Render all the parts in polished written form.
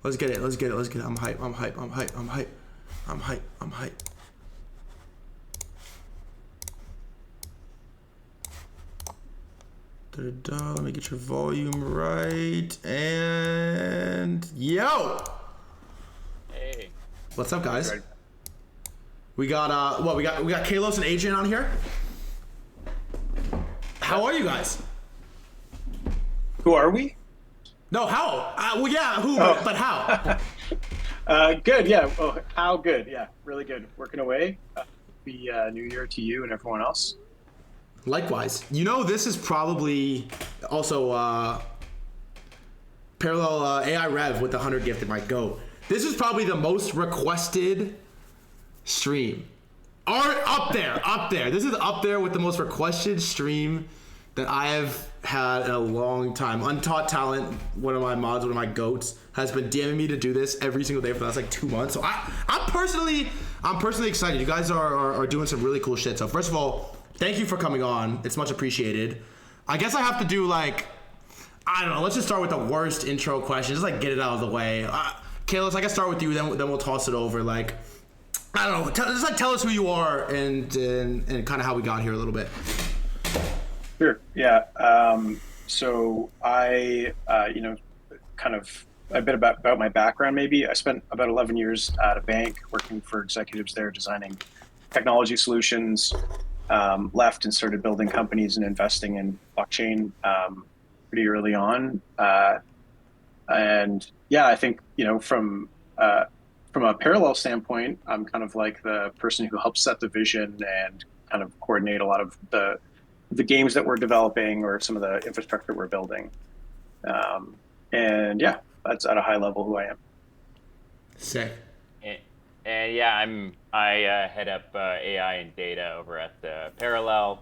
Let's get it. Let's get it. Let's get it. I'm hype. I'm hype. I'm hype. I'm hype. I'm hype. I'm hype. Da-da-da. Let me get your volume right. And yo. Hey. What's up, guys? We got we got Kalos and Adrian on here. How are you guys? Who are we? No, how? Well, yeah, who? But how? Good, yeah. Oh, how good? Yeah, really good. Working away. Happy New Year to you and everyone else. Likewise. You know, this is probably also parallel AI Rev with the 100 gifted might go. This is probably the most requested stream. Up there. This is up there with the most requested stream that I have had in a long time. Untaught Talent, one of my mods, one of my goats, has been DMing me to do this every single day for the last like 2 months. So I'm personally excited. You guys are doing some really cool shit. So first of all, thank you for coming on. It's much appreciated. I guess I have to do like, I don't know, let's just start with the worst intro question. Just like get it out of the way. Kalos, I can start with you, then we'll toss it over. Like, I don't know, just tell us who you are and kind of how we got here a little bit. Sure. Yeah. So I, kind of a bit about my background. Maybe I spent about 11 years at a bank working for executives there, designing technology solutions. Left and started building companies and investing in blockchain pretty early on. And yeah, I think from a parallel standpoint, I'm kind of like the person who helps set the vision and kind of coordinate a lot of the games that we're developing or some of the infrastructure we're building. And yeah, that's at a high level who I am. Sick. And yeah, I head up AI and data over at the Parallel.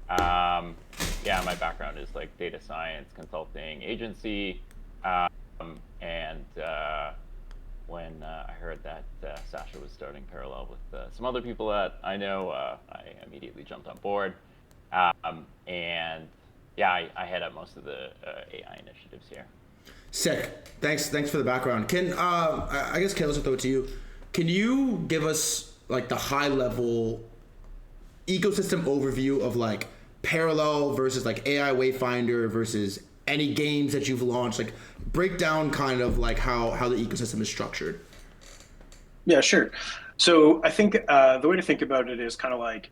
Yeah, my background is like data science, consulting agency, and when I heard that Sasha was starting Parallel with some other people that I know, I immediately jumped on board. And yeah, I head up most of the AI initiatives here. Sick. Thanks for the background. Can I guess Kalos, I'll throw it to you. Can you give us like the high level ecosystem overview of like Parallel versus like AIWayfinder versus any games that you've launched? Like break down kind of like how the ecosystem is structured. Yeah, sure. So I think the way to think about it is kind of like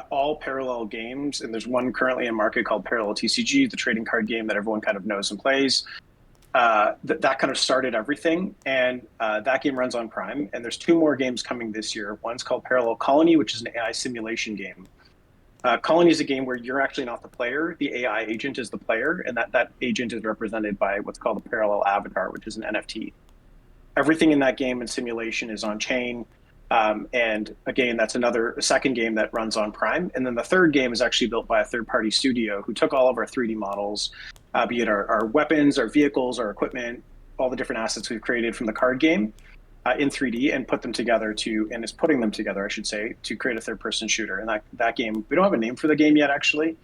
all Parallel games, and there's one currently in market called Parallel TCG, the trading card game that everyone kind of knows and plays. That kind of started everything, and that game runs on Prime. And there's 2 more games coming this year. One's called Parallel Colony, which is an AI simulation game. Colony is a game where you're actually not the player. The AI agent is the player, and that agent is represented by what's called a Parallel avatar, which is an NFT. Everything in that game and simulation is on chain. And again, that's a second game that runs on Prime. And then the third game is actually built by a third-party studio who took all of our 3D models, be it our weapons, our vehicles, our equipment, all the different assets we've created from the card game in 3D and put them together and is putting them together, I should say, to create a third-person shooter. And that game, we don't have a name for the game yet, actually.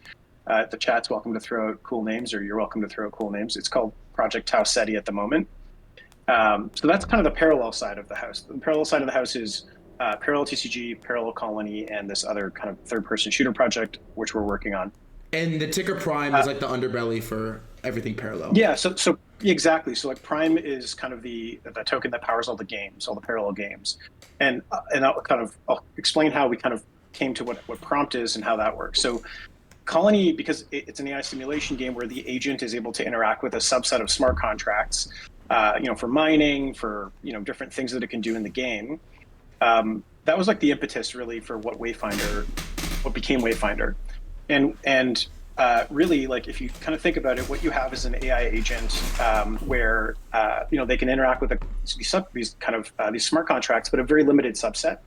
The chat's welcome to throw out cool names, or you're welcome to throw out cool names. It's called Project Tau Ceti at the moment. So that's kind of the Parallel side of the house. The Parallel side of the house is Parallel TCG, Parallel Colony, and this other kind of third-person shooter project, which we're working on. And the ticker Prime is like the underbelly for everything Parallel. Yeah, so exactly. So like Prime is kind of the token that powers all the games, all the Parallel games. And I'll explain how we kind of came to what Prompt is and how that works. So Colony, because it's an AI simulation game where the agent is able to interact with a subset of smart contracts, for mining, for different things that it can do in the game. That was like the impetus really for what became Wayfinder. And really, like if you kind of think about it, what you have is an AI agent where they can interact with these smart contracts, but a very limited subset.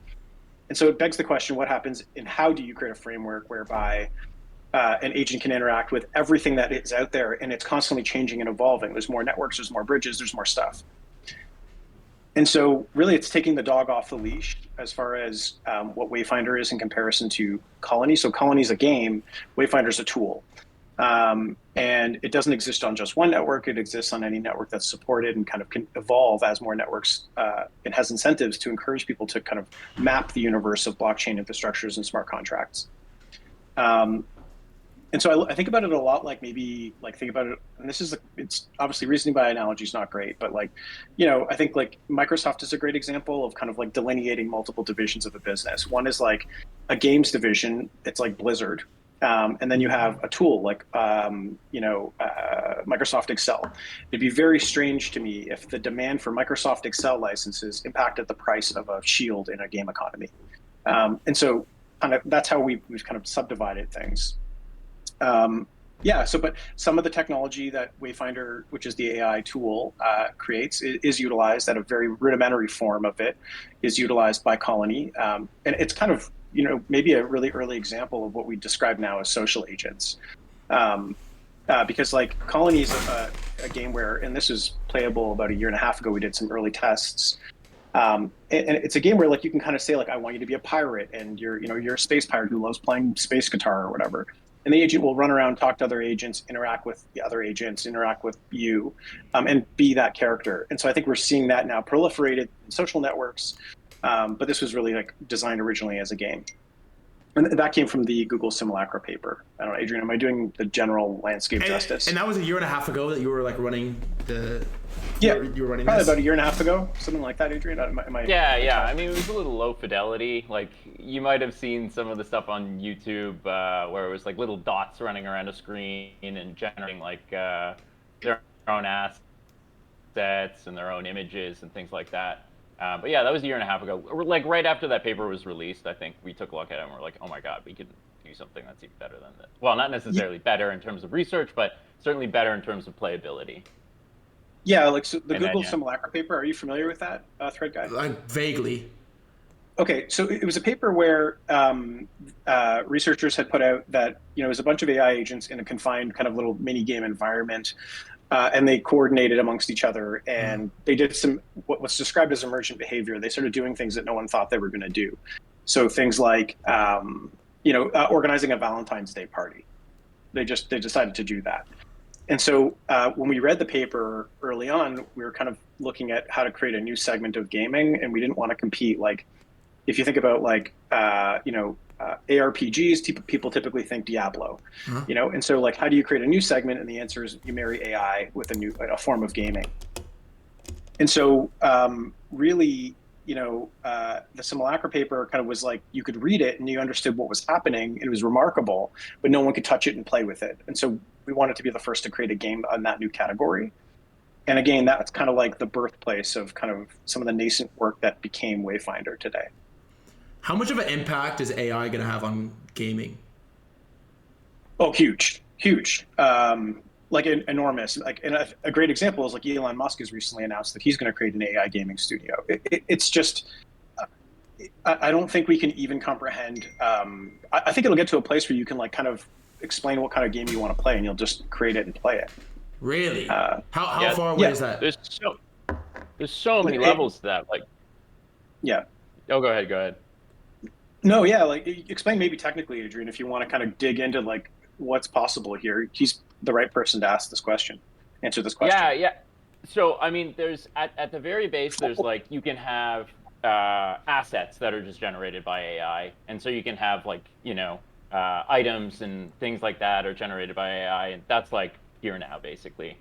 And so it begs the question: what happens, and how do you create a framework whereby an agent can interact with everything that is out there, and it's constantly changing and evolving? There's more networks, there's more bridges, there's more stuff. And so really it's taking the dog off the leash as far as what Wayfinder is in comparison to Colony. So Colony is a game, Wayfinder is a tool. And it doesn't exist on just one network. It exists on any network that's supported and kind of can evolve as more networks. It has incentives to encourage people to kind of map the universe of blockchain infrastructures and smart contracts. And so I think about it a lot like maybe like think about it, and this is it's obviously reasoning by analogy is not great, but like, I think like Microsoft is a great example of kind of like delineating multiple divisions of a business. One is like a games division, it's like Blizzard. And then you have a tool like Microsoft Excel. It'd be very strange to me if the demand for Microsoft Excel licenses impacted the price of a shield in a game economy. And so kind of that's how we've kind of subdivided things. But some of the technology that Wayfinder, which is the AI tool, creates is utilized at a very rudimentary form of it, is utilized by Colony. And it's kind of, maybe a really early example of what we describe now as social agents. Because like Colony is a game where, and this was playable about a year and a half ago, we did some early tests. And it's a game where like you can kind of say like, I want you to be a pirate, and you're a space pirate who loves playing space guitar or whatever. And the agent will run around, talk to other agents, interact with the other agents, interact with you, and be that character. And so I think we're seeing that now proliferated in social networks. But this was really like designed originally as a game. And that came from the Google Simulacra paper. I don't know, Adrian, am I doing the general landscape justice? And that was a year and a half ago that you were like running the... Yeah, you were running probably this? about a year and a half ago, something like that, Adrian. Yeah. I mean, it was a little low fidelity. Like, you might have seen some of the stuff on YouTube where it was like little dots running around a screen and generating like their own assets and their own images and things like that. But yeah, that was a year and a half ago. Like right after that paper was released, I think we took a look at it and we're like, oh my God, we could do something that's even better than this. Well, not necessarily better in terms of research, but certainly better in terms of playability. Yeah, like so the Google Simulacra paper, are you familiar with that, Threadguy? Vaguely. Okay, so it was a paper where researchers had put out that it was a bunch of AI agents in a confined kind of little mini game environment, and they coordinated amongst each other, and they did some what's described as emergent behavior. They started doing things that no one thought they were going to do. So things like organizing a Valentine's Day party. They decided to do that. And so when we read the paper early on, we were kind of looking at how to create a new segment of gaming, and we didn't want to compete. Like, if you think about like, ARPGs, people typically think Diablo, and so like, how do you create a new segment? And the answer is you marry AI with a form of gaming. And so really, the Simulacra paper kind of was like, you could read it and you understood what was happening. It was remarkable, but no one could touch it and play with it. And so we wanted to be the first to create a game on that new category. And again, that's kind of like the birthplace of kind of some of the nascent work that became Wayfinder today. How much of an impact is AI going to have on gaming? Oh, huge. Like enormous. Like, and a great example is like Elon Musk has recently announced that he's going to create an AI gaming studio. It's just, I don't think we can even comprehend. I think it'll get to a place where you can like kind of explain what kind of game you want to play, and you'll just create it and play it. Really? How far away is that? There's so many levels to that. Like, yeah. Oh, go ahead. No, yeah. Like, explain maybe technically, Adrian, if you want to kind of dig into like what's possible here. He's the right person to answer this question. Yeah. So, I mean, there's at the very base, there's like, you can have assets that are just generated by AI. And so you can have like, items and things like that are generated by AI. And that's like here now, basically.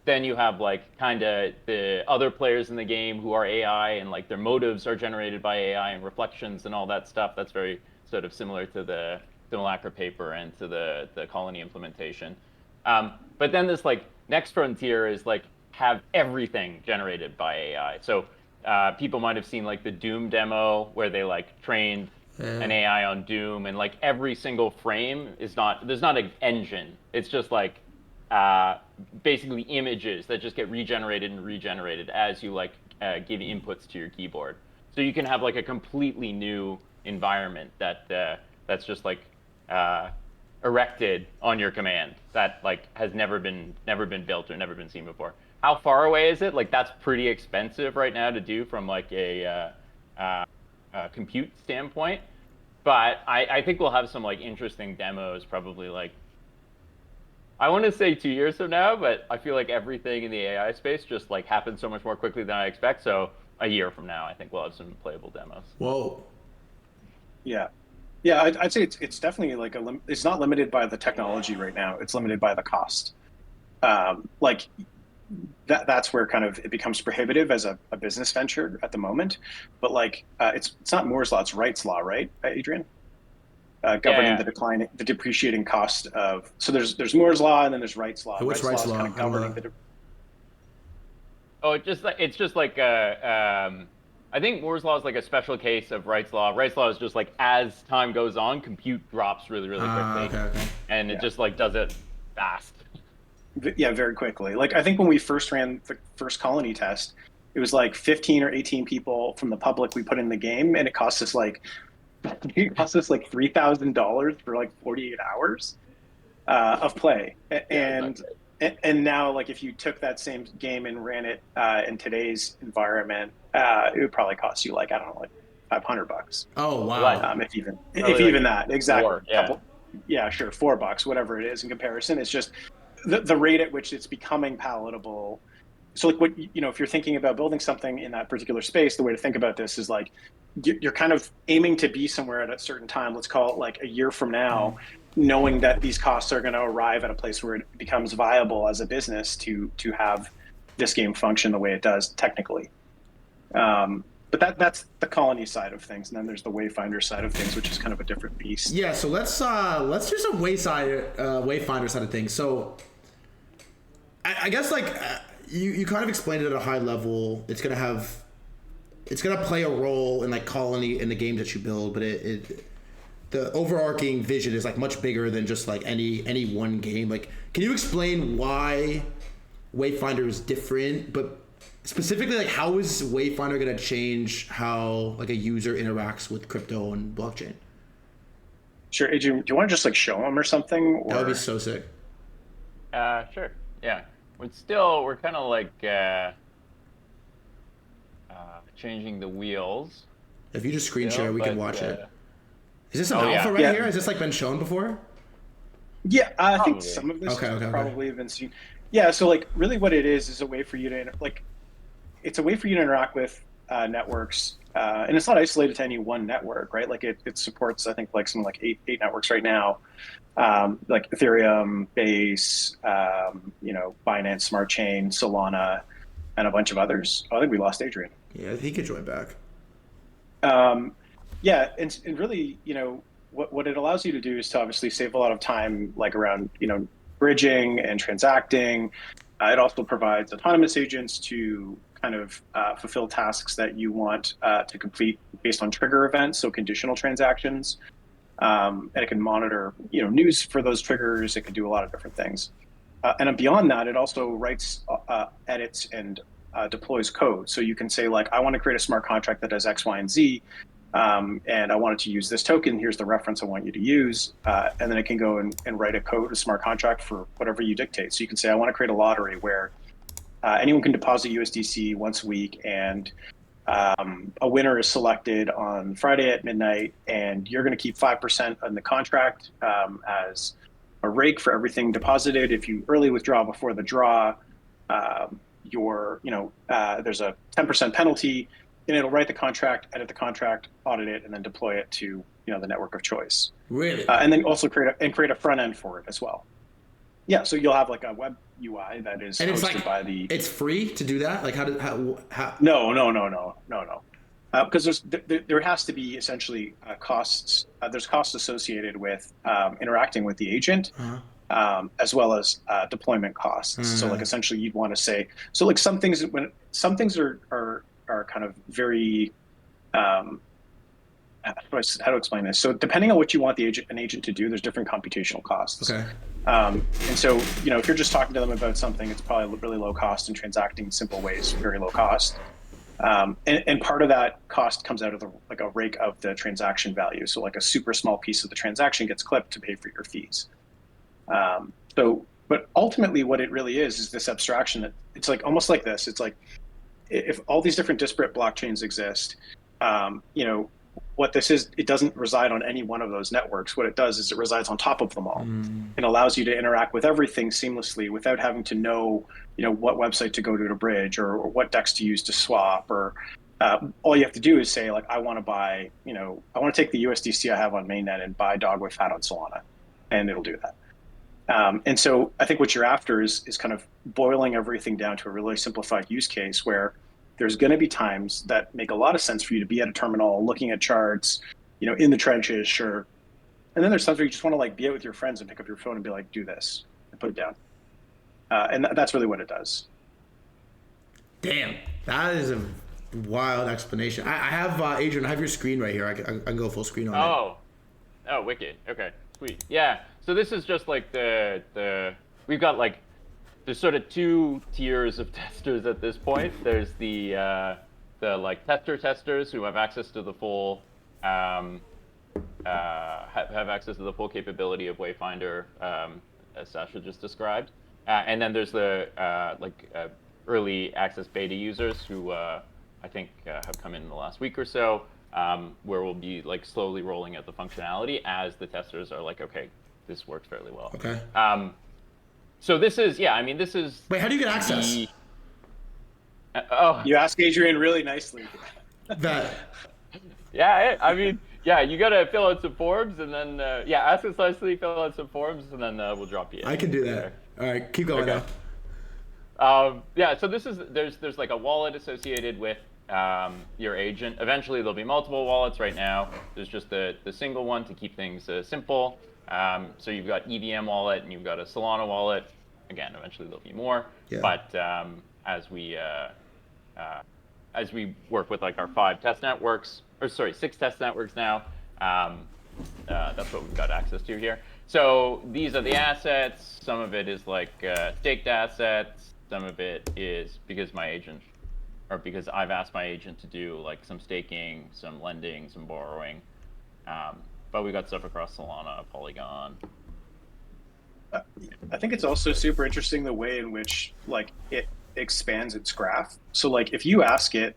Then you have like kind of the other players in the game who are AI, and like their motives are generated by AI and reflections and all that stuff. That's very sort of similar to the Simulacra paper and to the Colony implementation. But then this like next frontier is like have everything generated by AI. So people might have seen like the Doom demo where they like trained an AI on Doom, and like every single frame there's not an engine. It's just like basically images that just get regenerated as you like give inputs to your keyboard. So you can have like a completely new environment that's just like erected on your command that like has never been built or never been seen before. How far away is it? Like, that's pretty expensive right now to do from like a compute standpoint. But I think we'll have some like interesting demos probably like I want to say 2 years from now, but I feel like everything in the AI space just like happens so much more quickly than I expect. So a year from now, I think we'll have some playable demos. Whoa. Yeah. Yeah, I'd say it's definitely like it's not limited by the technology right now. It's limited by the cost. Like that's where kind of it becomes prohibitive as a business venture at the moment. But like it's not Moore's law, it's Wright's law, right, Adrian? Governing Yeah. the depreciating cost of. So there's Moore's law and then there's Wright's law. What's Wright's Wright's law is law? kind of I don't governing know. Oh, it's just like I think Moore's law is like a special case of Wright's law. Wright's law is just like as time goes on, compute drops really, really quickly, Okay, okay. and it Yeah. just like does it fast. Yeah, very quickly. Like I think when we first ran the first colony test, it was like 15 or 18 people from the public we put in the game, and it cost us like $3,000 for like 48 hours of play. Yeah, it's not great. And now like if you took that same game and ran it in today's environment, it would probably cost you like I don't know like $500. Oh What? wow. If Probably like even that, exactly. four. Yeah. Yeah, sure, $4, whatever it is in comparison. It's just the rate at which it's becoming palatable. So like what if you're thinking about building something in that particular space, the way to think about this is like you're kind of aiming to be somewhere at a certain time, let's call it like a year from now, knowing that these costs are going to arrive at a place where it becomes viable as a business to have this game function the way it does technically. But that's the colony side of things, and then there's the Wayfinder side of things, which is kind of a different beast. Yeah, so let's do some Wayfinder side of things. So I guess like you kind of explained it at a high level. It's gonna play a role in like colony in the games that you build, but the overarching vision is like much bigger than just like any one game. Like, can you explain why Wayfinder is different, but specifically like how is Wayfinder gonna change how like a user interacts with crypto and blockchain? Sure, Adrian, do you want to just like show them or something? Or... That would be so sick. Sure. Yeah. We're kind of like changing the wheels. If you just screen Still, share, we can but, watch it. Is this an oh, alpha yeah. right Yeah. here? Has this like been shown before? Yeah, I think Probably. some of this Okay, has okay. probably been seen. Yeah, so like really what it is a way for you to it's a way for you to interact with networks, and it's not isolated to any one network, right? Like it supports I think like something like eight networks right now, like Ethereum, Base, Binance Smart Chain, Solana, and a bunch of others. Oh, I think we lost Adrian. Yeah, he could join back. Yeah, and really, what it allows you to do is to obviously save a lot of time, like around, bridging and transacting. It also provides autonomous agents to kind of fulfill tasks that you want to complete based on trigger events, so conditional transactions. And it can monitor, news for those triggers. It can do a lot of different things. And beyond that, it also writes, edits, and deploys code. So you can say, like, I want to create a smart contract that does X, Y, and Z, and I wanted to use this token. Here's the reference I want you to use. And then it can go and write a smart contract for whatever you dictate. So you can say, I want to create a lottery where anyone can deposit USDC once a week, and a winner is selected on Friday at midnight, and you're going to keep 5% on the contract as a rake for everything deposited. If you early withdraw before the draw, there's a 10% penalty, and it'll write the contract, edit the contract, audit it, and then deploy it to the network of choice. Really? And then also create a front end for it as well. Yeah, so you'll have like a web UI that is And it's hosted like by the. it's free to do that. Like how? No. Because there has to be essentially costs. There's costs associated with interacting with the agent, as well as deployment costs. So like essentially you'd want to say, so like some things are kind of very how to explain this. So depending on what you want an agent to do, there's different computational costs. Okay. And so if you're just talking to them about something, it's probably really low cost, and transacting in simple ways very low cost. And part of that cost comes out of a rake of the transaction value. So like a super small piece of the transaction gets clipped to pay for your fees. But ultimately what it really is this abstraction that it's like almost like this. It's like if all these different disparate blockchains exist, what this is, it doesn't reside on any one of those networks. What it does is it resides on top of them all and allows you to interact with everything seamlessly without having to know, what website to go to bridge or what DEX to use to swap. Or all you have to do is say, like, I want to buy, I want to take the USDC I have on mainnet and buy dog with fat on Solana, and it'll do that. And so I think what you're after is kind of boiling everything down to a really simplified use case where there's going to be times that make a lot of sense for you to be at a terminal, looking at charts, in the trenches, sure. And then there's times where you just want to like be out with your friends and pick up your phone and be like, do this and put it down. And that's really what it does. Damn, that is a wild explanation. I have, Adrian, I have your screen right here. I can go full screen on it. Oh, wicked. Okay, sweet. Yeah, so this is just like we've got like, there's sort of two tiers of testers at this point. There's the like testers who have access to the full have access to the full capability of Wayfinder, as Sasha just described, and then there's the early access beta users who I think have come in the last week or so, where we'll be like slowly rolling out the functionality as the testers are like, okay, this works fairly well. Okay. So this is, this is... Wait, how do you get access? You ask Adrian really nicely. That. You gotta fill out some forms and then, ask us nicely, fill out some forms, and then we'll drop you in. I can do that. All right, keep going now. So this is, there's like a wallet associated with your agent. Eventually there'll be multiple wallets. Right now there's just the single one to keep things simple. So you've got EVM wallet and you've got a Solana wallet. Again, eventually there'll be more. Yeah. But as we work with like our 6 test networks now, that's what we've got access to here. So these are the assets. Some of it is like staked assets. Some of it is because because I've asked my agent to do like some staking, some lending, some borrowing. But we got stuff across Solana, Polygon. I think it's also super interesting the way in which like it expands its graph. So like if you ask it,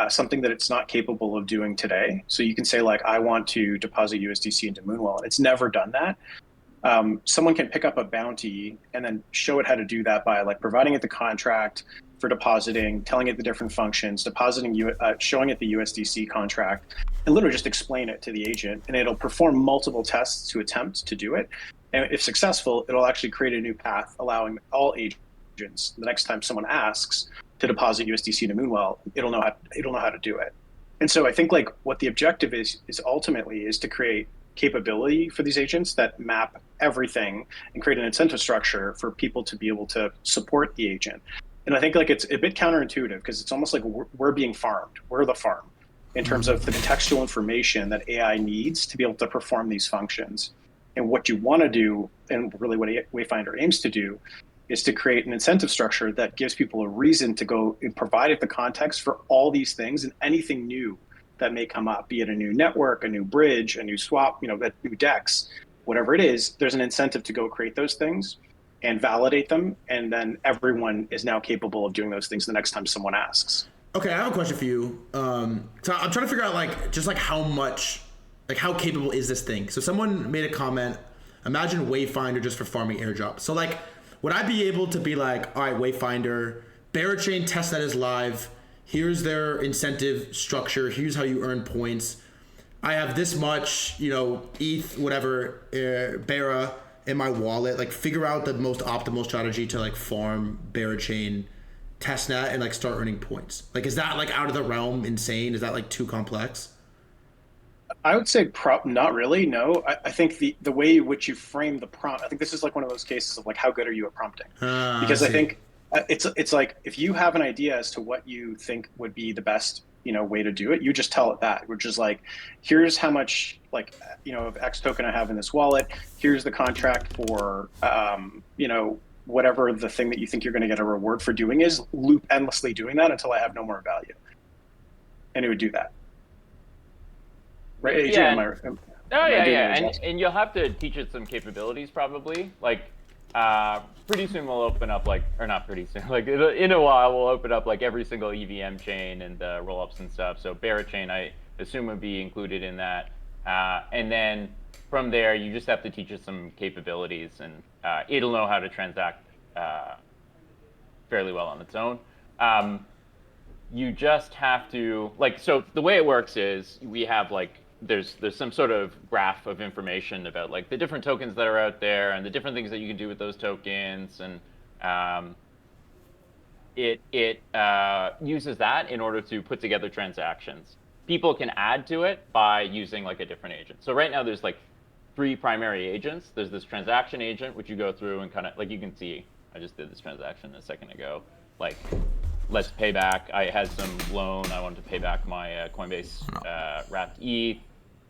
something that it's not capable of doing today, so you can say like, I want to deposit USDC into Moonwell. It's never done that. Someone can pick up a bounty and then show it how to do that by like providing it the contract for depositing, telling it the different functions, showing it the USDC contract, and literally just explain it to the agent, and it'll perform multiple tests to attempt to do it. And if successful, it'll actually create a new path, allowing all agents, the next time someone asks to deposit USDC into Moonwell, it'll know how to do it. And so I think like what the objective is ultimately to create capability for these agents that map everything and create an incentive structure for people to be able to support the agent. And I think like it's a bit counterintuitive because it's almost like we're being farmed. We're the farm in terms of the contextual information that AI needs to be able to perform these functions. And what you want to do, and really what Wayfinder aims to do, is to create an incentive structure that gives people a reason to go and provide it the context for all these things and anything new that may come up, be it a new network, a new bridge, a new swap, that new DEX, whatever it is, there's an incentive to go create those things and validate them, and then everyone is now capable of doing those things the next time someone asks. Okay, I have a question for you. So I'm trying to figure out how capable is this thing? So someone made a comment, imagine Wayfinder just for farming airdrops. So like, would I be able to be like, all right, Wayfinder, Barachain testnet is live. Here's their incentive structure. Here's how you earn points. I have this much, ETH, whatever, Bara in my wallet. Like, figure out the most optimal strategy to like farm Barachain testnet and like start earning points. Like, is that like out of the realm insane? Is that like too complex? I would say not really. No, I think the way in which you frame the prompt, I think this is like one of those cases of like, how good are you at prompting? Because I think it's like, if you have an idea as to what you think would be the best, way to do it, you just tell it that, which is like, here's how much of X token I have in this wallet. Here's the contract for, whatever the thing that you think you're going to get a reward for doing is, loop endlessly doing that until I have no more value. And it would do that. Right? Adrian, and you'll have to teach it some capabilities probably. Like, pretty soon we'll open up not pretty soon, like in a while we'll open up like every single EVM chain and rollups and stuff. So Barachain, assume would be included in that. And then from there, you just have to teach it some capabilities, and it'll know how to transact fairly well on its own. You just have to, like, so the way it works is we have like, there's some sort of graph of information about like the different tokens that are out there and the different things that you can do with those tokens, and it uses that in order to put together transactions. People can add to it by using like a different agent. So right now there's like 3 primary agents. There's this transaction agent, which you go through and kind of, like, you can see, I just did this transaction a second ago. Like, let's pay back. I had some loan. I wanted to pay back my Coinbase wrapped ETH.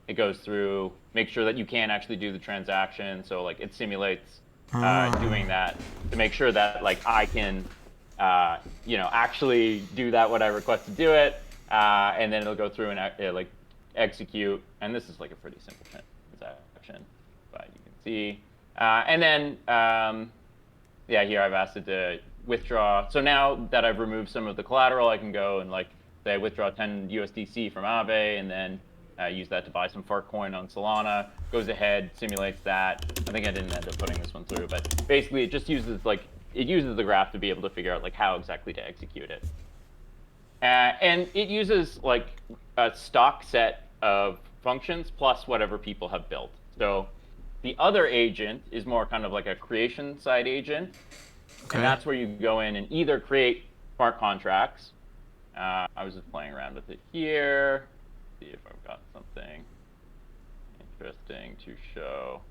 It goes through, make sure that you can actually do the transaction. So like it simulates doing that to make sure that like I can, actually do that what I request to do it. And then it'll go through and like execute. And this is like a pretty simple transaction, but you can see. And then, here I've asked it to withdraw. So now that I've removed some of the collateral, I can go and like say withdraw 10 USDC from Aave, and then use that to buy some Fart coin on Solana. Goes ahead, simulates that. I think I didn't end up putting this one through, but basically it just uses the graph to be able to figure out like how exactly to execute it. And it uses like a stock set of functions plus whatever people have built. So the other agent is more kind of like a creation side agent. Okay. And that's where you go in and either create smart contracts. I was just playing around with it here. See if I've got something interesting to show.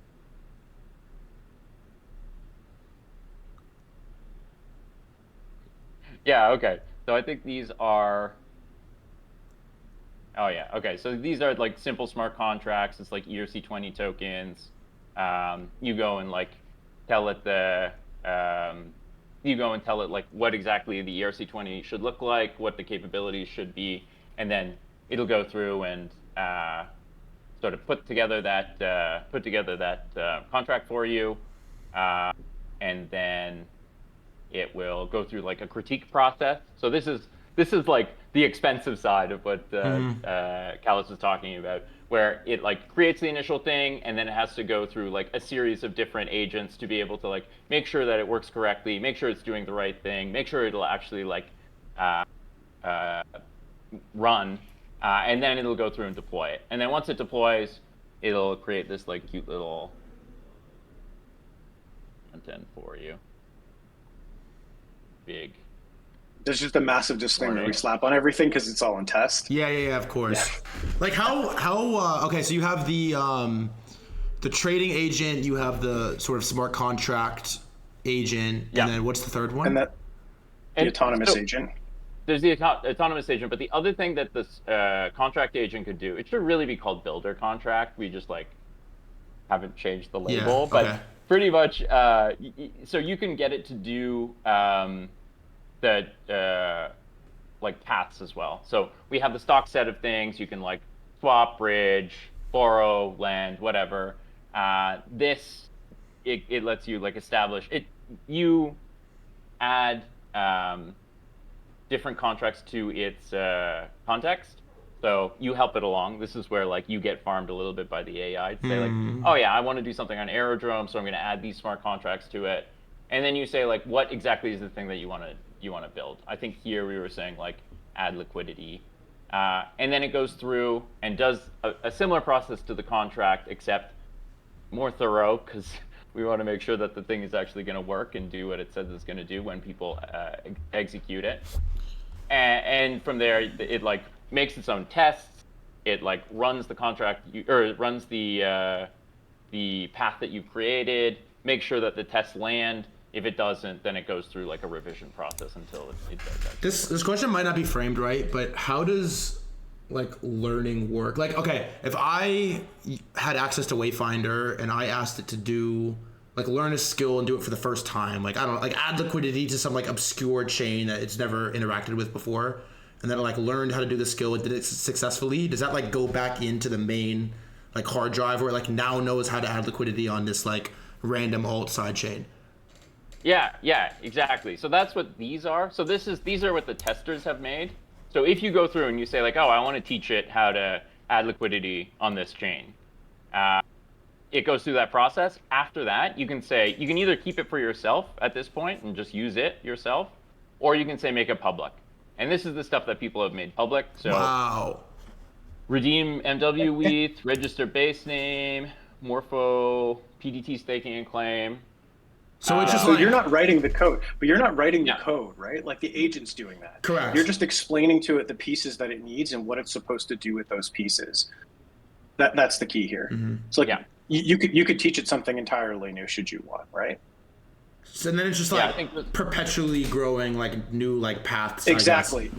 Yeah, okay. So I think these are, oh yeah, okay. So these are like simple smart contracts. It's like ERC20 tokens. You go and like tell it like what exactly the ERC20 should look like, what the capabilities should be, and then it'll go through and sort of put together that contract for you, and then it will go through like a critique process. So this is like the expensive side of what Callus was talking about, where it like creates the initial thing, and then it has to go through like a series of different agents to be able to like make sure that it works correctly, make sure it's doing the right thing, make sure it'll actually like run, and then it'll go through and deploy it. And then once it deploys, it'll create this like cute little front end for you. Big. There's just a massive disclaimer we slap on everything because it's all in test. Yeah, of course. Yeah. Like how okay, so you have the trading agent, you have the sort of smart contract agent, and then what's the third one? And the autonomous agent. There's the autonomous agent, but the other thing that this contract agent could do, it should really be called builder contract. We just like haven't changed the label, but pretty much, so you can get it to do like paths as well. So we have the stock set of things. You can like swap, bridge, borrow, lend, whatever. This, it lets you like establish it. You add different contracts to its context. So you help it along. This is where like you get farmed a little bit by the AI to say like, oh yeah, I want to do something on Aerodrome, so I'm going to add these smart contracts to it. And then you say like, what exactly is the thing that you want to build? I think here we were saying like add liquidity, and then it goes through and does a similar process to the contract, except more thorough, because we want to make sure that the thing is actually going to work and do what it says it's going to do when people execute it. And from there, it like makes its own tests. It like runs the contract, or it runs the path that you've created. Make sure that the tests land. If it doesn't, then it goes through like a revision process until it does that. This question might not be framed right, but how does like learning work? Like, okay, if I had access to Wayfinder and I asked it to do like learn a skill and do it for the first time, like I don't know, like add liquidity to some like obscure chain that it's never interacted with before, and then it like learned how to do the skill and did it successfully, does that like go back into the main like hard drive where it like now knows how to add liquidity on this like random alt side chain? Yeah, exactly. So that's what these are. So these are what the testers have made. So if you go through and you say like, oh, I want to teach it how to add liquidity on this chain, it goes through that process. After that, you can say, you can either keep it for yourself at this point and just use it yourself, or you can say make it public. And this is the stuff that people have made public. So Wow. redeem MWWETH, register base name, Morpho, PDT staking and claim. So it's just So like, you're not writing the code, but you're not writing the code, right? Like the agent's doing that. Correct. You're just explaining to it the pieces that it needs and what it's supposed to do with those pieces. That's the key here. So like, you could teach it something entirely new should you want, right? So then it's just Yeah, like I think perpetually growing like new like paths. Exactly.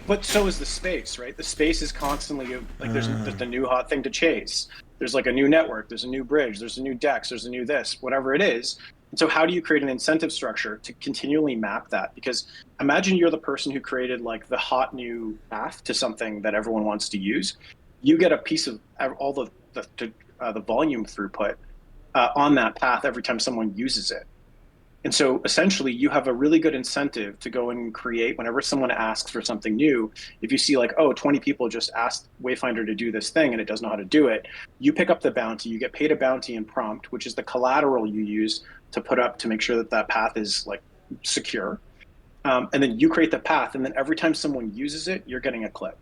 But so is the space, right? The space is constantly like there's the new hot thing to chase. There's like a new network, there's a new bridge, there's a new DEX, there's a new this, whatever it is. And so how do you create an incentive structure to continually map that? Because imagine you're the person who created like the hot new path to something that everyone wants to use. You get a piece of all the volume throughput on that path every time someone uses it. And so essentially you have a really good incentive to go and create whenever someone asks for something new. If you see like, oh, 20 people just asked Wayfinder to do this thing and it doesn't know how to do it, you pick up the bounty, you get paid a bounty and prompt, which is the collateral you use to put up to make sure that that path is like secure. And then you create the path, and then every time someone uses it, you're getting a clip.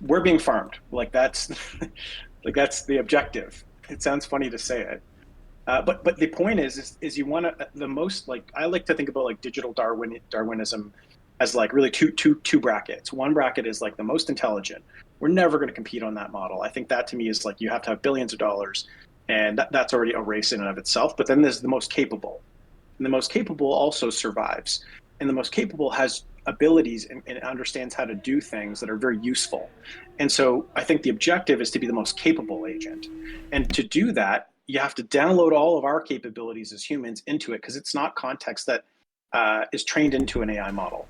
We're being farmed. Like that's like that's the objective. It sounds funny to say it. But the point is you want to the most like I like to think about like digital Darwinism as like really two brackets. One bracket is like the most intelligent. We're never going to compete on that model. I think that to me is like you have to have billions of dollars, and that's already a race in and of itself. But then there's the most capable, and the most capable also survives, and the most capable has abilities and understands how to do things that are very useful. And so I think the objective is to be the most capable agent, and to do that, you have to download all of our capabilities as humans into it because it's not context that is trained into an AI model.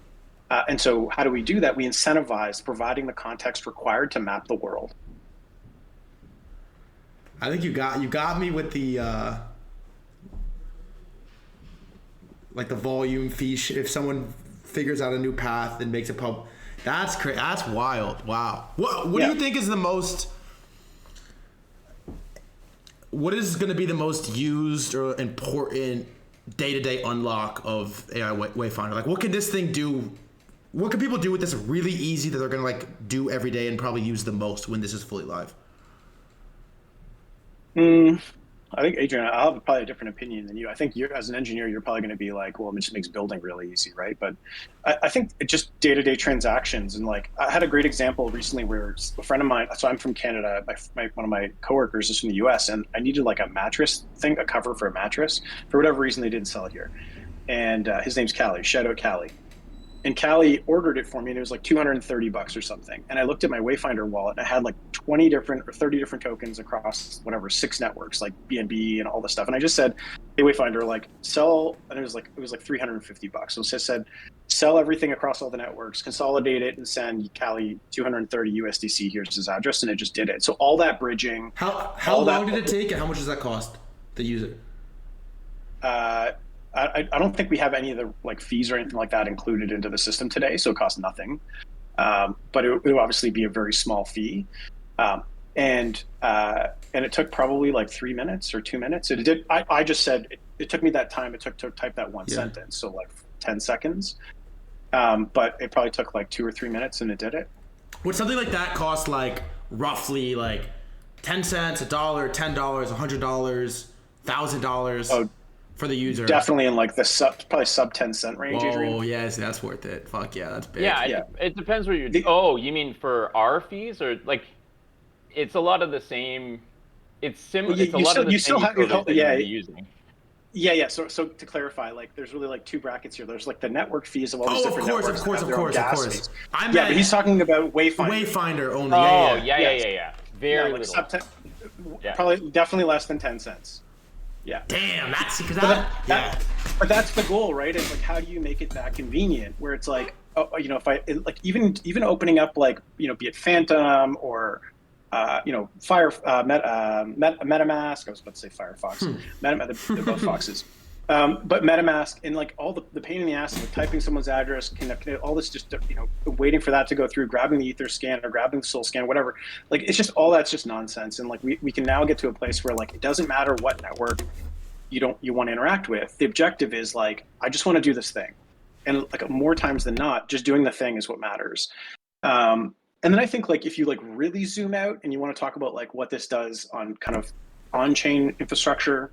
And so how do we do that? We incentivize providing the context required to map the world. I think you got me with the like the volume fee. If someone figures out a new path and makes it public, that's crazy. That's wild. Wow. What do you think is the most? What is going to be the most used or important day-to-day unlock of AI Wayfinder? Like, what can this thing do? What can people do with this really easy that they're going to like do every day and probably use the most when this is fully live? I think, Adrian, I'll have probably a different opinion than you. I think as an engineer, you're probably going to be like, well, it just makes building really easy, right? But I think it just day-to-day transactions. And like, I had a great example recently where a friend of mine, so I'm from Canada, one of my coworkers is from the US, and I needed like a mattress thing, a cover for a mattress. For whatever reason, they didn't sell it here. And his name's Callie, shout out Callie. And Callie ordered it for me, and it was like $230 or something. And I looked at my Wayfinder wallet, and I had like 20 different or 30 different tokens across whatever 6 networks, like BNB and all this stuff. And I just said, "Hey, Wayfinder, like sell," and it was like $350. So it said, "Sell everything across all the networks, consolidate it, and send Callie 230 USDC. Here's his address," and it just did it. So all that bridging. How long did it take, and how much does that cost to use it? I don't think we have any of the like fees or anything like that included into the system today, so it costs nothing. But it would obviously be a very small fee, and it took probably like 3 minutes or 2 minutes. It did. I just said it took me that time. It took to type that one sentence, so like 10 seconds. But it probably took like 2 or 3 minutes, and it did it. Would something like that cost like roughly like 10 cents, $1, $10, $100, $1,000? For the user, definitely in like the probably sub 10 cent range. Oh yes, that's worth it. Fuck yeah, that's big. Yeah, it depends where you're. Oh, you mean for our fees, or like, it's a lot of the same. It's similar. It's a lot of the same code that you're using. Yeah. So to clarify, like, there's really like 2 brackets here. There's like the network fees of all these different networks. Of course. But he's talking about Wayfinder. Wayfinder only. Oh, yeah. Very like little. Probably definitely less than 10 cents. Yeah. Damn, that's because but that's the goal, right? It's like, how do you make it that convenient where it's like, if I like even opening up like, be it Phantom or MetaMask. I was about to say Firefox. Both Foxes. But MetaMask and like all the pain in the ass of like, typing someone's address, connecting all this, just waiting for that to go through, grabbing the Ether scan or grabbing the Soul scan, whatever. Like it's just all that's just nonsense. And like we can now get to a place where like it doesn't matter what network you want to interact with. The objective is like I just want to do this thing, and like more times than not, just doing the thing is what matters. And then I think like if you like really zoom out and you want to talk about like what this does on kind of on-chain infrastructure.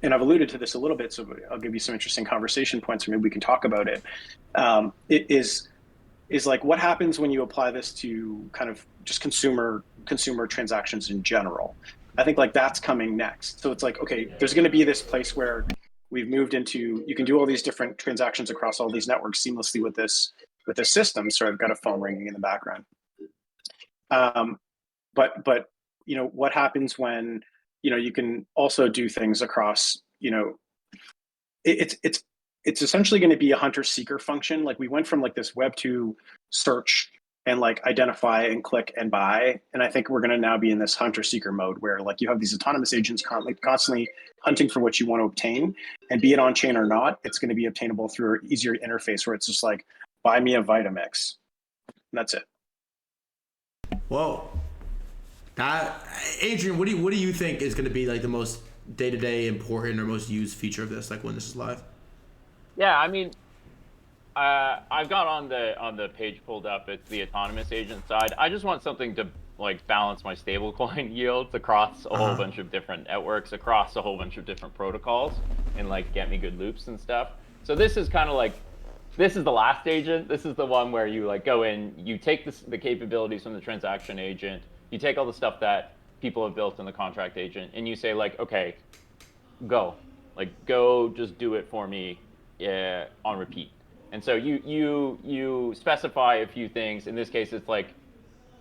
And I've alluded to this a little bit, so I'll give you some interesting conversation points, or maybe we can talk about it. It is like what happens when you apply this to kind of just consumer transactions in general. I think like that's coming next. So it's like, okay, there's going to be this place where we've moved into, you can do all these different transactions across all these networks seamlessly with this system. So I've got a phone ringing in the background. But what happens when you can also do things across, it's essentially going to be a hunter seeker function. Like we went from like this Web 2 search and like identify and click and buy. And I think we're going to now be in this hunter seeker mode where like you have these autonomous agents constantly hunting for what you want to obtain, and be it on chain or not, it's going to be obtainable through an easier interface where it's just like, buy me a Vitamix. And that's it. Whoa. Adrian, what do you think is going to be like the most day-to-day important or most used feature of this, like when this is live? Yeah, I mean, I've got on the page pulled up. It's the autonomous agent side. I just want something to like balance my stablecoin yields across a whole bunch of different networks, across a whole bunch of different protocols, and like get me good loops and stuff. So this is kind of like, this is the last agent. This is the one where you like go in, you take the capabilities from the transaction agent. You take all the stuff that people have built in the contract agent, and you say like, okay, go just do it for me on repeat. And so you specify a few things. In this case, it's like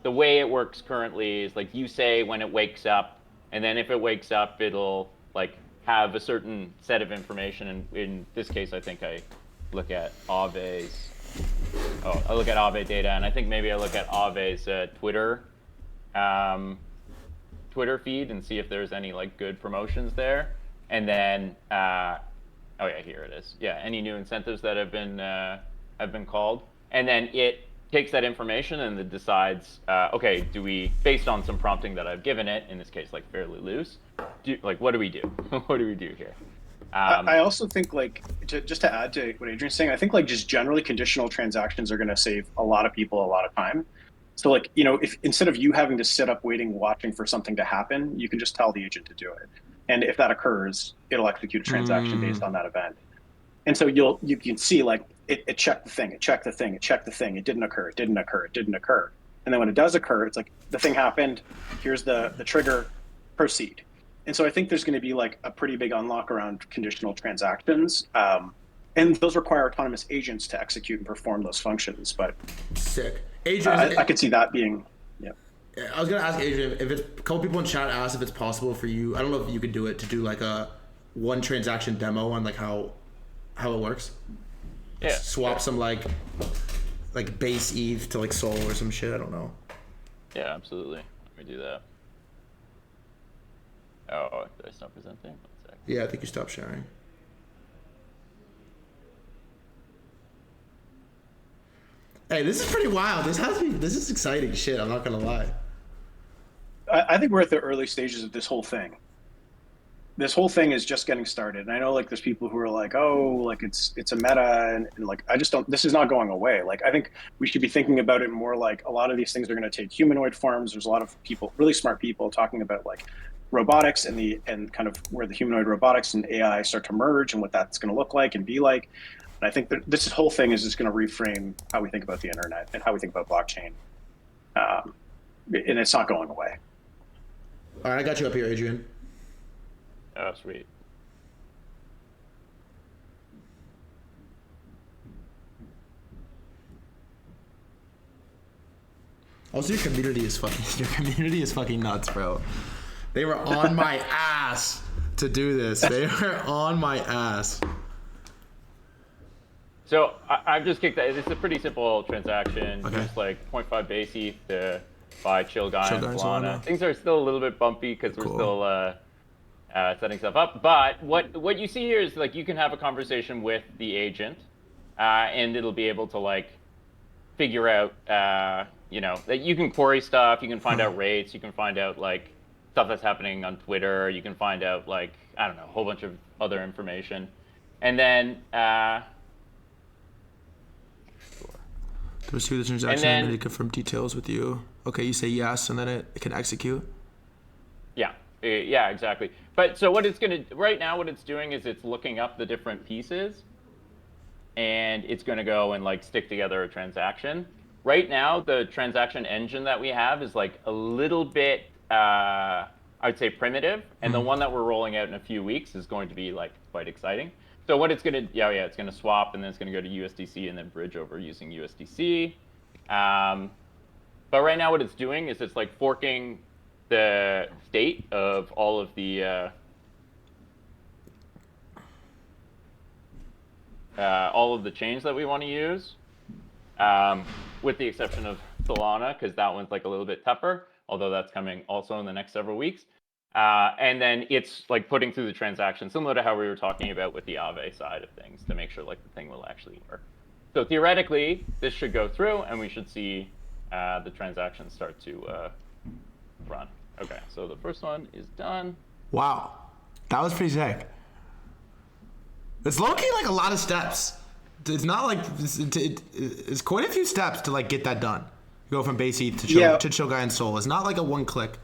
the way it works currently is like you say when it wakes up, and then if it wakes up, it'll like have a certain set of information. And in this case, I think I look at Aave's. Oh, I look at Aave data, and I think maybe I look at Aave's Twitter feed and see if there's any like good promotions there, and then oh yeah, here it is. Yeah, any new incentives that have been called, and then it takes that information and it decides, okay, do we, based on some prompting that I've given it, in this case like fairly loose, what do we do? What do we do here? I also think like just to add to what Adrian's saying, I think like just generally conditional transactions are going to save a lot of people a lot of time. So like, if instead of you having to sit up waiting, watching for something to happen, you can just tell the agent to do it. And if that occurs, it'll execute a transaction based on that event. And so you can see like it checked the thing, it checked the thing, it checked the thing, it didn't occur, it didn't occur, it didn't occur. And then when it does occur, it's like the thing happened, here's the trigger, proceed. And so I think there's going to be like a pretty big unlock around conditional transactions. And those require autonomous agents to execute and perform those functions. But sick. Adrian, I could see that being, yeah. I was gonna ask Adrian if it's, a couple people in chat asked if it's possible for you. I don't know if you could do it, to do like a one transaction demo on like how it works. Yeah. Swap some like base ETH to like Sol or some shit. I don't know. Yeah, absolutely. Let me do that. Oh, did I stop presenting? 1 sec. Yeah, I think you stopped sharing. Hey, this is pretty wild. This is exciting shit. I'm not gonna lie. I think we're at the early stages of this whole thing. This whole thing is just getting started. And I know like there's people who are like, oh, like it's a meta, and like I just don't. This is not going away. Like I think we should be thinking about it more like a lot of these things are going to take humanoid forms. There's a lot of people, really smart people, talking about like robotics and kind of where the humanoid robotics and AI start to merge and what that's going to look like and be like. And I think that this whole thing is just going to reframe how we think about the internet and how we think about blockchain. And it's not going away. All right, I got you up here, Adrian. Oh, sweet. Also, your community is fucking nuts, bro. They were on my ass to do this. They were on my ass. So I've just kicked that. It's a pretty simple transaction. Okay. Just like 0.5 base ETH to buy Chill Guy and and Solana. Things are still a little bit bumpy because we're Cool. still setting stuff up. But what you see here is like you can have a conversation with the agent, and it'll be able to like figure out, that you can query stuff, you can find out rates, you can find out like stuff that's happening on Twitter, you can find out like, I don't know, a whole bunch of other information. And then to pursue the transaction, and then confirm details with you. Okay, you say yes, and then it can execute. Yeah, exactly. But so what it's right now, what it's doing is it's looking up the different pieces, and it's going to go and like stick together a transaction. Right now, the transaction engine that we have is like a little bit, I would say, primitive, and the one that we're rolling out in a few weeks is going to be like quite exciting. So what it's going to, it's going to swap, and then it's going to go to USDC and then bridge over using USDC. But right now, what it's doing is it's like forking the state of all of the chains that we want to use, with the exception of Solana, because that one's like a little bit tougher, although that's coming also in the next several weeks. And then it's like putting through the transaction, similar to how we were talking about with the Aave side of things, to make sure like the thing will actually work. So theoretically, this should go through, and we should see the transactions start to run. Okay, so the first one is done. Wow, that was pretty sick. It's low-key like a lot of steps. It's not like it's quite a few steps to like get that done. You go from base ETH to Chill Guy and Sol. It's not like a one click.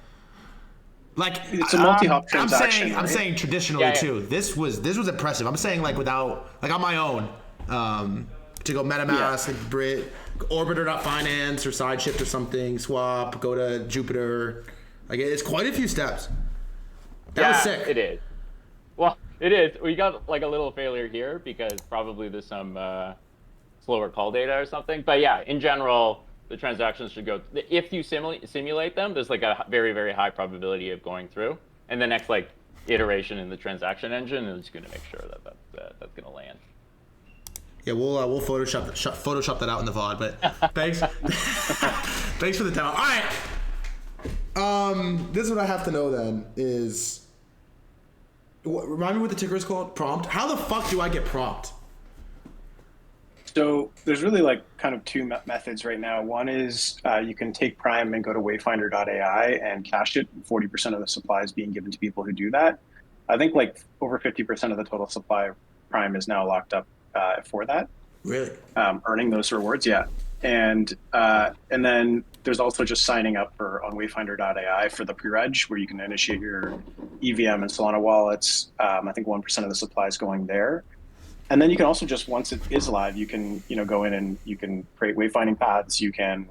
Like it's a multi-hop transaction. I'm saying traditionally too. This was impressive. I'm saying like without like on my own to go MetaMask, like Brit, Orbiter.finance or Sideshift or something, swap, go to Jupiter. Like it's quite a few steps. That was sick. It is. Well, it is. We got like a little failure here because probably there's some slower call data or something. But yeah, in general, the transactions should go. If you simulate them, there's like a very, very high probability of going through. And the next like iteration in the transaction engine is going to make sure that that's going to land. Yeah, we'll Photoshop that out in the VOD. But thanks, thanks for the demo. All right. This is what I have to know then is, remind me what the ticker is called? Prompt? How the fuck do I get prompt? So there's really like kind of two methods right now. One is you can take Prime and go to Wayfinder.ai and cache it. 40% of the supply is being given to people who do that. I think like over 50% of the total supply of Prime is now locked up for that. Really? Earning those rewards, yeah. And then there's also just signing up on Wayfinder.ai for the pre-reg, where you can initiate your EVM and Solana wallets. I think 1% of the supply is going there. And then you can also just, once it is live, you can go in and you can create wayfinding paths. You can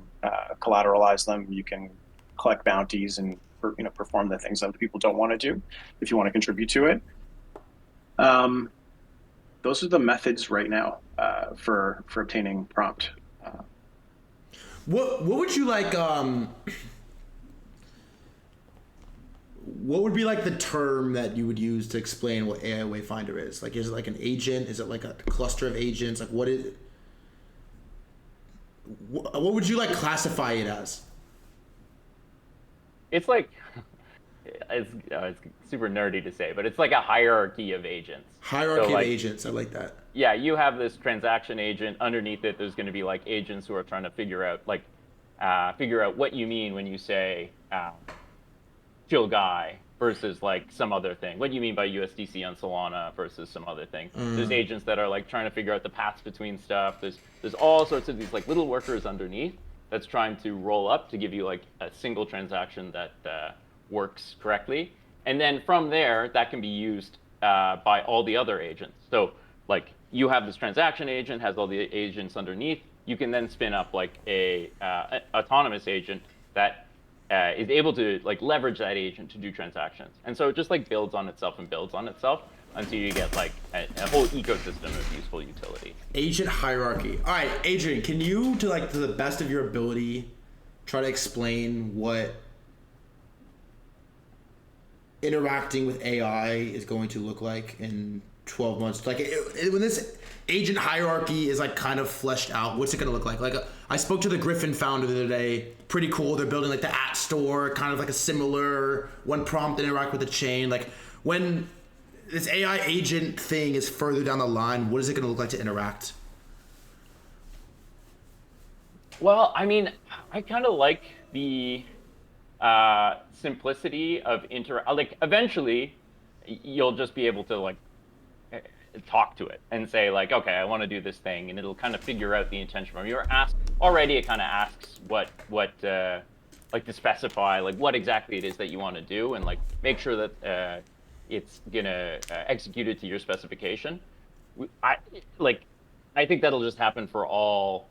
collateralize them. You can collect bounties and perform the things that other people don't want to do if you want to contribute to it. Those are the methods right now for obtaining prompt. What would you like? What would be like the term that you would use to explain what AIWayfinder is? Like, is it like an agent? Is it like a cluster of agents? Like, what would you like classify it as? It's like, it's super nerdy to say, but it's like a hierarchy of agents. Hierarchy of agents. I like that. Yeah, you have this transaction agent. Underneath it, there's going to be like agents who are trying to figure out what you mean when you say Chill Guy versus like some other thing. What do you mean by USDC on Solana versus some other thing? There's agents that are like trying to figure out the paths between stuff. There's all sorts of these like little workers underneath that's trying to roll up to give you like a single transaction that works correctly. And then from there, that can be used by all the other agents. So like you have this transaction agent, has all the agents underneath. You can then spin up like a autonomous agent that is able to like leverage that agent to do transactions. And so it just like builds on itself and builds on itself until you get like a whole ecosystem of useful utility. Agent hierarchy. All right, Adrian, can you, to the best of your ability, try to explain what interacting with AI is going to look like in 12 months? Like when this agent hierarchy is like kind of fleshed out, what's it going to look like? Like I spoke to the Griffin founder the other day. Pretty cool. They're building like the app store, kind of like a similar one prompt interact with the chain. Like when this AI agent thing is further down the line, what is it going to look like to interact? Well, I mean, I kind of like the simplicity of like eventually you'll just be able to like talk to it and say like, okay, I want to do this thing, and it'll kind of figure out the intention from you. Or ask already, it kind of asks what like to specify like what exactly it is that you want to do, and like make sure that it's gonna execute it to your specification. I think that'll just happen for all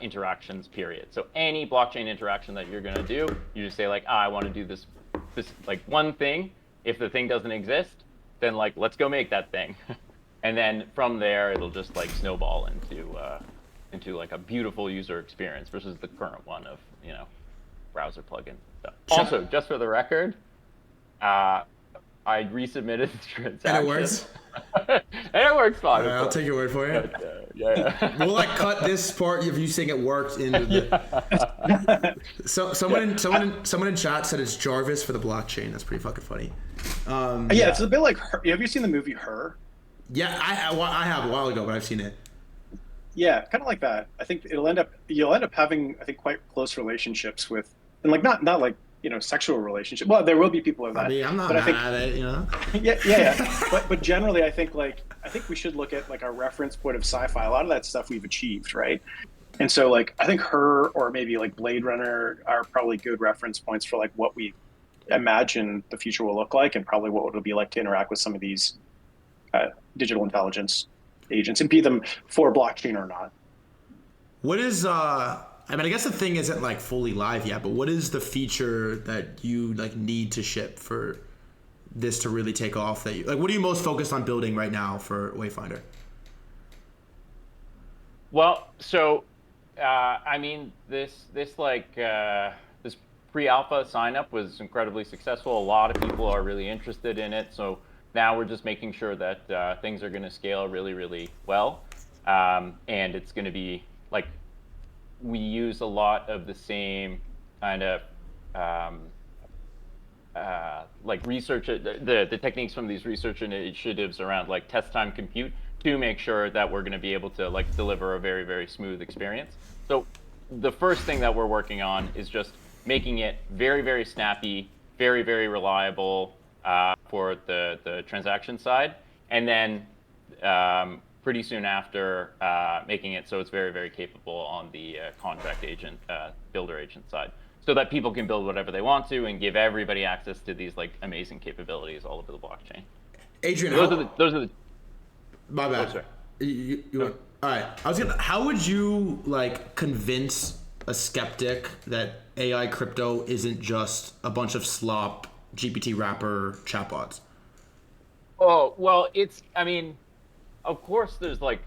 interactions, period. So any blockchain interaction that you're gonna do, you just say like, I want to do this like one thing. If the thing doesn't exist, then like let's go make that thing. And then from there, it'll just like snowball into like a beautiful user experience versus the current one of, you know, browser plugins and stuff. Also, just for the record, I resubmitted the transaction. And it works? And it works fine. All right, I'll take your word for it. But, yeah. We'll like cut this part of you saying it worked into the. So someone in chat said it's Jarvis for the blockchain. That's pretty fucking funny. Yeah, it's a bit like Her. Have you seen the movie Her? Yeah, I have a while ago, but I've seen it. Yeah, kind of like that. I think you'll end up having, I think, quite close relationships with, and like not like, you know, sexual relationship. Well, there will be people of that. I mean, I'm not mad at it, you know. Yeah. But generally, I think we should look at like our reference point of sci-fi. A lot of that stuff we've achieved, right? And so like I think Her or maybe like Blade Runner are probably good reference points for like what we imagine the future will look like, and probably what it'll be like to interact with some of these digital intelligence agents, and be them for blockchain or not. What is I mean, I guess the thing isn't like fully live yet, but what is the feature that you like need to ship for this to really take off? That you like, what are you most focused on building right now for Wayfinder? Well, so I mean, this pre-alpha sign up was incredibly successful. A lot of people are really interested in it. So now we're just making sure that things are going to scale really, really well. And it's going to be like, we use a lot of the same kind of like research, the techniques from these research initiatives around like test time compute to make sure that we're going to be able to like deliver a very, very smooth experience. So the first thing that we're working on is just making it very, very snappy, very, very reliable for the transaction side. And then pretty soon after, making it so it's very, very capable on the contract agent, builder agent side, so that people can build whatever they want to and give everybody access to these like amazing capabilities all over the blockchain. Adrian, those are the my bad. Oh, sorry. All right. How would you like convince a skeptic that AI crypto isn't just a bunch of slop GPT wrapper chatbots? Oh, well, I mean, of course there's like,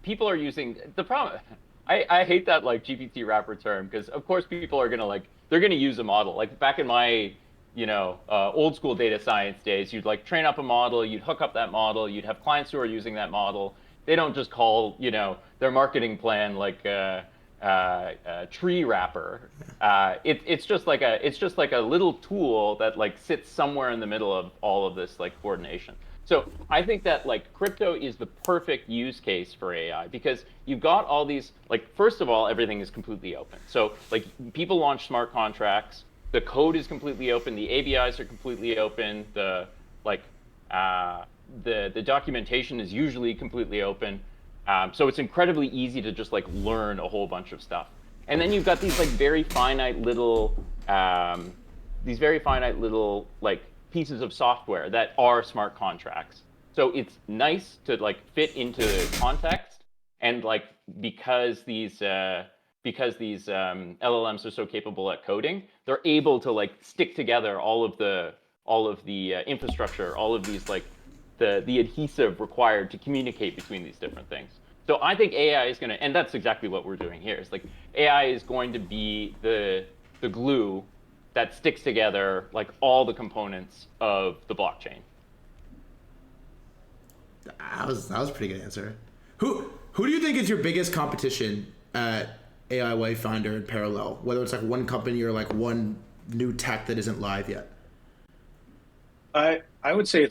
people are using, the problem, I hate that like GPT wrapper term, because of course people are gonna like, they're gonna use a model. Like back in my, you know, old school data science days, you'd like train up a model, you'd hook up that model, you'd have clients who are using that model. They don't just call, you know, their marketing plan like tree wrapper. It's just like a little tool that like sits somewhere in the middle of all of this like coordination. So I think that like crypto is the perfect use case for AI, because you've got all these, like, first of all, everything is completely open. So like people launch smart contracts, the code is completely open, the ABIs are completely open, the documentation is usually completely open. So it's incredibly easy to just like learn a whole bunch of stuff. And then you've got these like very finite little like pieces of software that are smart contracts. So it's nice to like fit into context, and like because these LLMs are so capable at coding, they're able to like stick together all of the infrastructure, all of these like the adhesive required to communicate between these different things. So I think AI is going to, and that's exactly what we're doing here. It's like AI is going to be the glue that sticks together like all the components of the blockchain. That was a pretty good answer. Who do you think is your biggest competition at AIWayfinder in parallel? Whether it's like one company or like one new tech that isn't live yet. I would say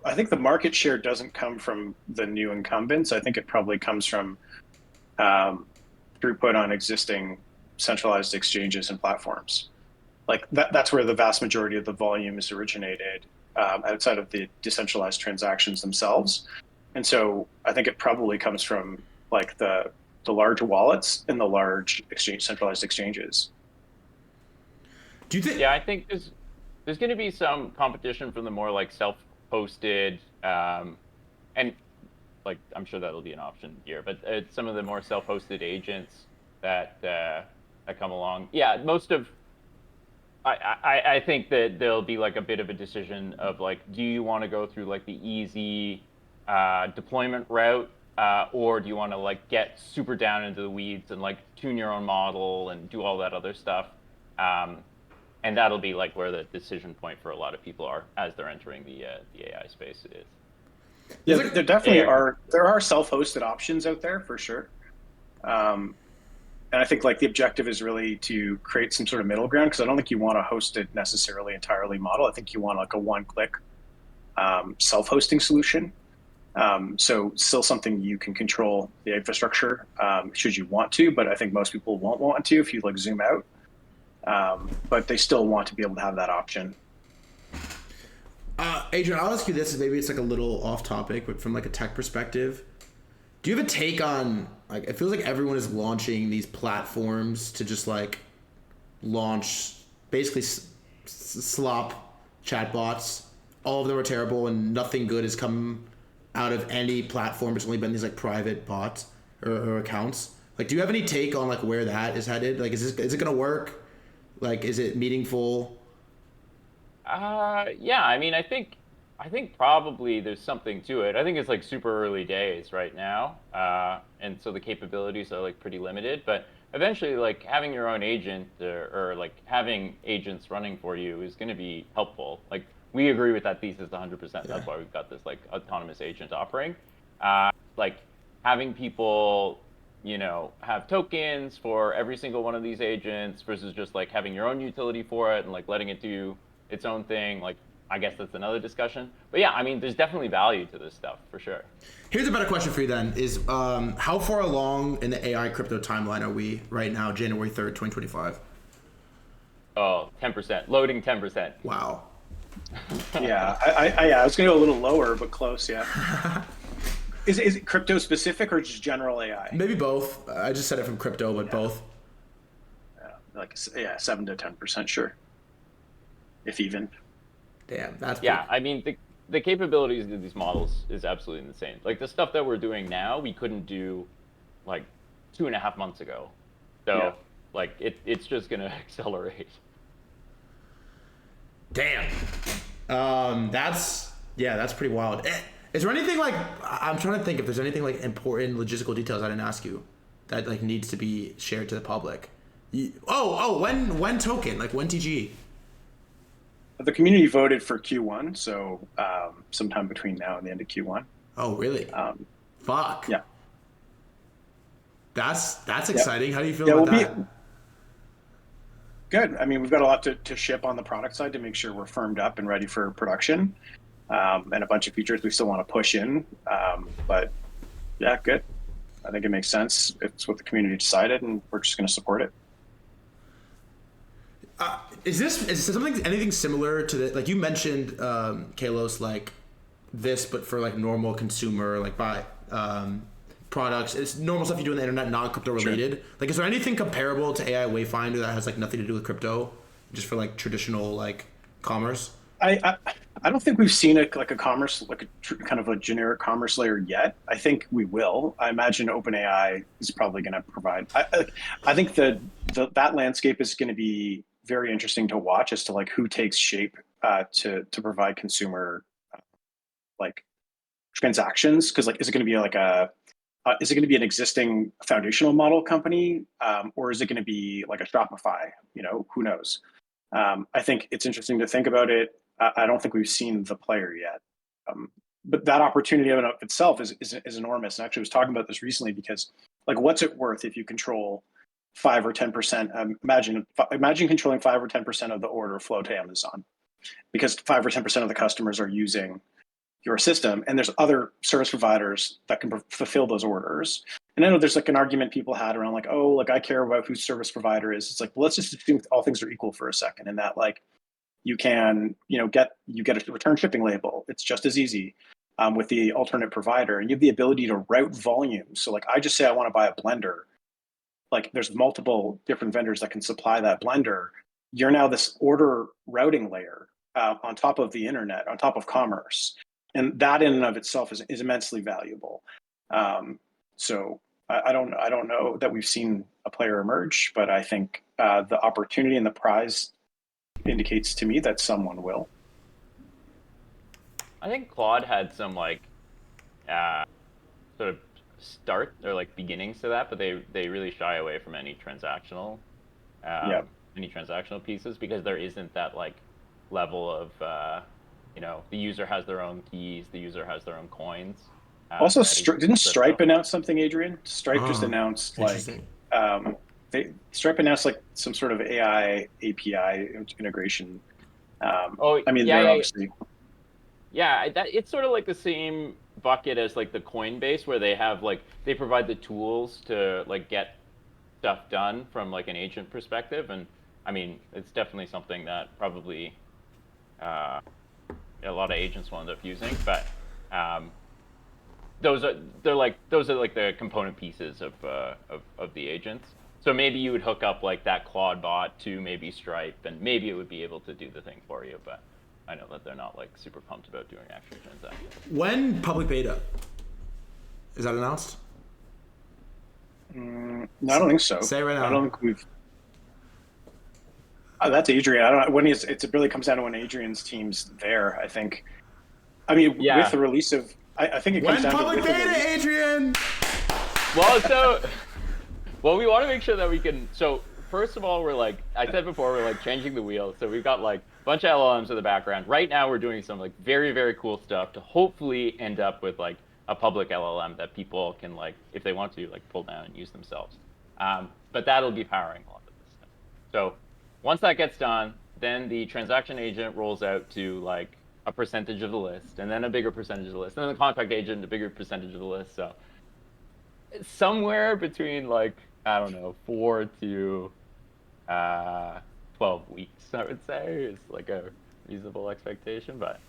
I think the market share doesn't come from the new incumbents. I think it probably comes from um, throughput on existing centralized exchanges and platforms. Like that's where the vast majority of the volume is originated, outside of the decentralized transactions themselves. And so I think it probably comes from like the large wallets and the large centralized exchanges. Do you think? Yeah, I think there's going to be some competition from the more like self-hosted, and like I'm sure that'll be an option here, but some of the more self-hosted agents that come along. Yeah, most of I think that there'll be like a bit of a decision of like, do you want to go through like the easy deployment route, or do you want to like get super down into the weeds and like tune your own model and do all that other stuff? And that'll be like where the decision point for a lot of people are as they're entering the AI space is. Yeah, there definitely are self-hosted options out there for sure. And I think like the objective is really to create some sort of middle ground, because I don't think you want to host it necessarily entirely model. I think you want like a one-click self-hosting solution. So still something you can control the infrastructure, should you want to, but I think most people won't want to if you like zoom out. But they still want to be able to have that option. Adrian, I'll ask you this. Maybe it's like a little off topic, but from like a tech perspective, do you have a take on like it feels like everyone is launching these platforms to just like launch basically slop chatbots. All of them are terrible, and nothing good has come out of any platform. It's only been these like private bots or accounts. Like, do you have any take on like where that is headed? Like, is it gonna work? Like, is it meaningful? Yeah, I mean, I think probably there's something to it. I think it's like super early days right now, and so the capabilities are like pretty limited. But eventually, like having your own agent or like having agents running for you is going to be helpful. Like we agree with that thesis 100%. Yeah. That's why we've got this like autonomous agent offering. Like having people, have tokens for every single one of these agents versus just like having your own utility for it and like letting it do its own thing. Like I guess that's another discussion. But yeah, I mean, there's definitely value to this stuff for sure. Here's a better question for you then: is how far along in the AI crypto timeline are we right now, January 3rd, 2025? Oh, 10%, loading 10%. Wow. Yeah, I was going to go a little lower, but close. Yeah. Is it crypto specific or just general AI? Maybe both. I just said it from crypto, but both. Yeah, like 7 to 10%, sure, if even. Damn, that's Yeah, big. I mean, the capabilities of these models is absolutely insane. Like the stuff that we're doing now, we couldn't do like 2.5 months ago. So Yeah. like it's just gonna accelerate. Damn. That's pretty wild. Is there anything like I'm trying to think if there's anything like important logistical details I didn't ask you that like needs to be shared to the public? When token, like when TGE? The community voted for Q1, so sometime between now and the end of Q1. Oh, really? Fuck. Yeah. That's exciting. How do you feel Yeah, about we'll that? be good. I mean, we've got a lot to ship on the product side to make sure we're firmed up and ready for production, and a bunch of features we still want to push in. But yeah, good. I think it makes sense. It's what the community decided, and we're just going to support it. Is this anything similar to the like you mentioned, Kalos, like this, but for like normal consumer, like buy products? It's normal stuff you do on the internet, non crypto related. Sure. Like, is there anything comparable to AI Wayfinder that has like nothing to do with crypto, just for like traditional like commerce? I don't think we've seen like a commerce, like kind of a generic commerce layer yet. I think we will. I imagine OpenAI is probably going to provide. I think that landscape is going to be very interesting to watch as to like who takes shape to provide consumer like transactions. Because like, is it going to be like is it going to be an existing foundational model company, or is it going to be like a Shopify? Who knows? I think it's interesting to think about it. I don't think we've seen the player yet, but that opportunity in and of itself is enormous. And actually, I was talking about this recently because, like, what's it worth if you control 5 or 10%? Imagine controlling 5 or 10% of the order flow to Amazon. because 5 or 10% of the customers are using your system, and there's other service providers that can fulfill those orders. And I know there's like an argument people had around like, oh, like I care about who service provider is. It's like, well, let's just assume all things are equal for a second, and that like you can, get a return shipping label. It's just as easy with the alternate provider, and you have the ability to route volume. So like I just say I want to buy a blender, like there's multiple different vendors that can supply that blender. You're now this order routing layer on top of the internet, on top of commerce. And that in and of itself is immensely valuable. So I don't know that we've seen a player emerge, but I think the opportunity and the prize indicates to me that someone will. I think Claude had some like sort of start or like beginnings to that, but they really shy away from any transactional pieces, because there isn't that like level of the user has their own keys, the user has their own coins. Also, didn't Stripe announce something, Adrian? Stripe just announced like Stripe announced like some sort of AI API integration. Obviously. Yeah, it's sort of like the same bucket as like the Coinbase, where they have like they provide the tools to like get stuff done from like an agent perspective, and I mean it's definitely something that probably a lot of agents will end up using, but those are like the component pieces of the agents. So maybe you would hook up like that Claude bot to maybe Stripe, and maybe it would be able to do the thing for you, but I know that they're not like super pumped about doing actual transactions. When public beta? Is that announced? No, I don't think so. Say it right now. I don't think we've. That's Adrian. I don't know when it really comes down to when Adrian's team's there. I think. I mean, with the release of, I think it comes down to public beta, Adrian. Well, we want to make sure that we can. So first of all, we're like I said before, we're like changing the wheel. So we've got like a bunch of LLMs in the background. Right now, we're doing some like very, very cool stuff to hopefully end up with like a public LLM that people can like, if they want to, like pull down and use themselves. But that'll be powering a lot of this stuff. So once that gets done, then the transaction agent rolls out to like a percentage of the list, and then a bigger percentage of the list, and then the contract agent a bigger percentage of the list. So somewhere between like, I don't know, 4 to 12 weeks, I would say, is like a reasonable expectation. But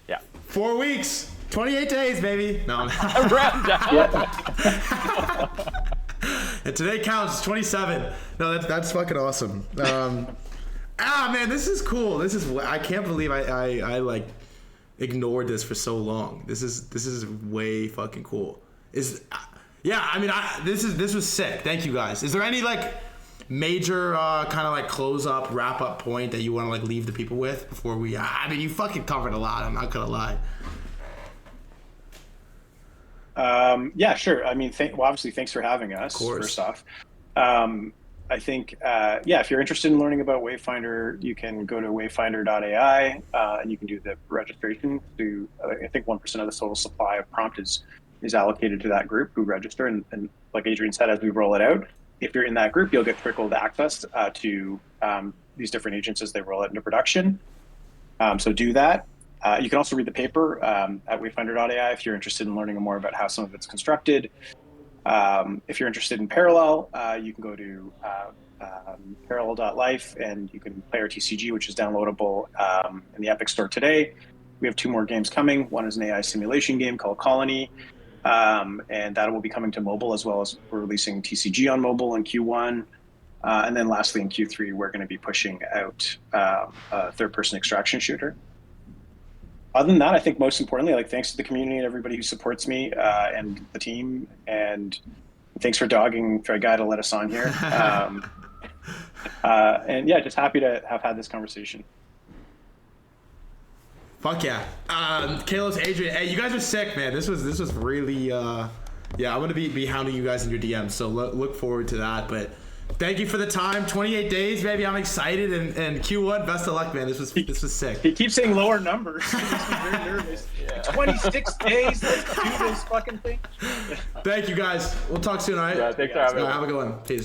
yeah, 4 weeks, 28 days, baby. No, I'm round down. And today counts 27. No, that's fucking awesome. Man, this is cool. I can't believe I like ignored this for so long. This is way fucking cool. This was sick. Thank you guys. Is there any like major kind of like close up, wrap up point that you want to like leave the people with before we? I mean, you fucking covered a lot. I'm not gonna lie. Yeah, sure. I mean, obviously, thanks for having us. Of course. First off, I think, if you're interested in learning about Wayfinder, you can go to wayfinder.ai and you can do the registration. To I think 1% of the total supply of prompt is allocated to that group who register. And like Adrian said, as we roll it out, if you're in that group, you'll get trickled access to these different agents as they roll it into production. So do that. You can also read the paper at wayfinder.ai if you're interested in learning more about how some of it's constructed. If you're interested in Parallel, you can go to parallel.life and you can play our TCG, which is downloadable in the Epic Store today. We have 2 more games coming. One is an AI simulation game called Colony, and that will be coming to mobile, as well as we're releasing TCG on mobile in Q1. And then lastly, in Q3, we're going to be pushing out a third-person extraction shooter. Other than that, I think most importantly, like thanks to the community and everybody who supports me and the team, and thanks for dogging Threadguy to let us on here. And yeah, just happy to have had this conversation. Fuck yeah. Kalos, Adrian, hey, you guys are sick, man. This was really, I'm going to be hounding you guys in your DMs, so look forward to that. But thank you for the time. 28 days, baby. I'm excited. And Q1, best of luck, man. This was sick. He keeps saying lower numbers. He makes me very nervous. Yeah. 26 days. Let's do this fucking thing. Thank you, guys. We'll talk soon, all right? Yeah, thanks for having me. Have a good one. Peace.